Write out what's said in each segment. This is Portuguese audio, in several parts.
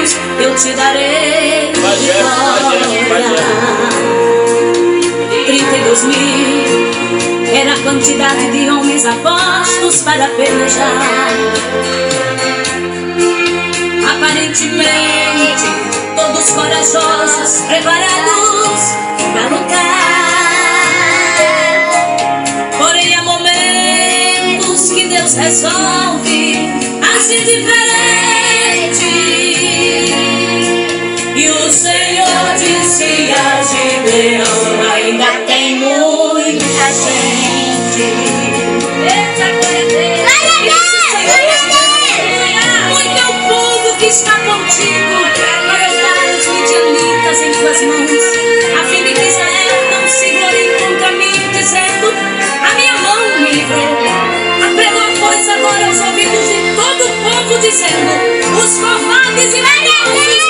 mãos eu te darei vitória. 32.000 era a quantidade de homens apostos para pelejar. Aparentemente todos corajosos, preparados para lutar. Porém há momentos que Deus resolve agir diferente. E o Senhor disse a Gideão: ainda tem muita gente. Eita, glória a Deus. Muito é o povo que está contigo para dar os midianitas em tuas mãos, a fim de que Israel não se glorie contra mim, dizendo: a minha mão me livrou. Apelou, pois, agora aos ouvidos de todo o povo, dizendo: os covardes e medrosos.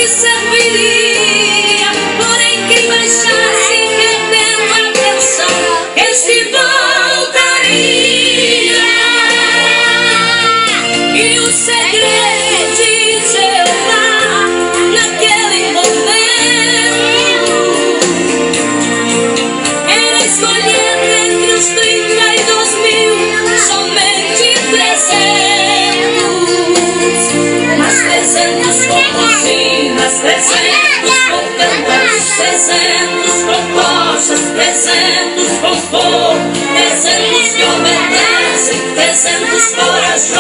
Serviria, porém quem baixasse perdendo a atenção, este voltaria. E o segredo de Jeová naquele momento era escolher entre os 32.000 somente 300, mas 300 como sim, mas 300 com cantas, 300 com tochas, 300 com fogo, 300 que obedecem, 300 corajosos.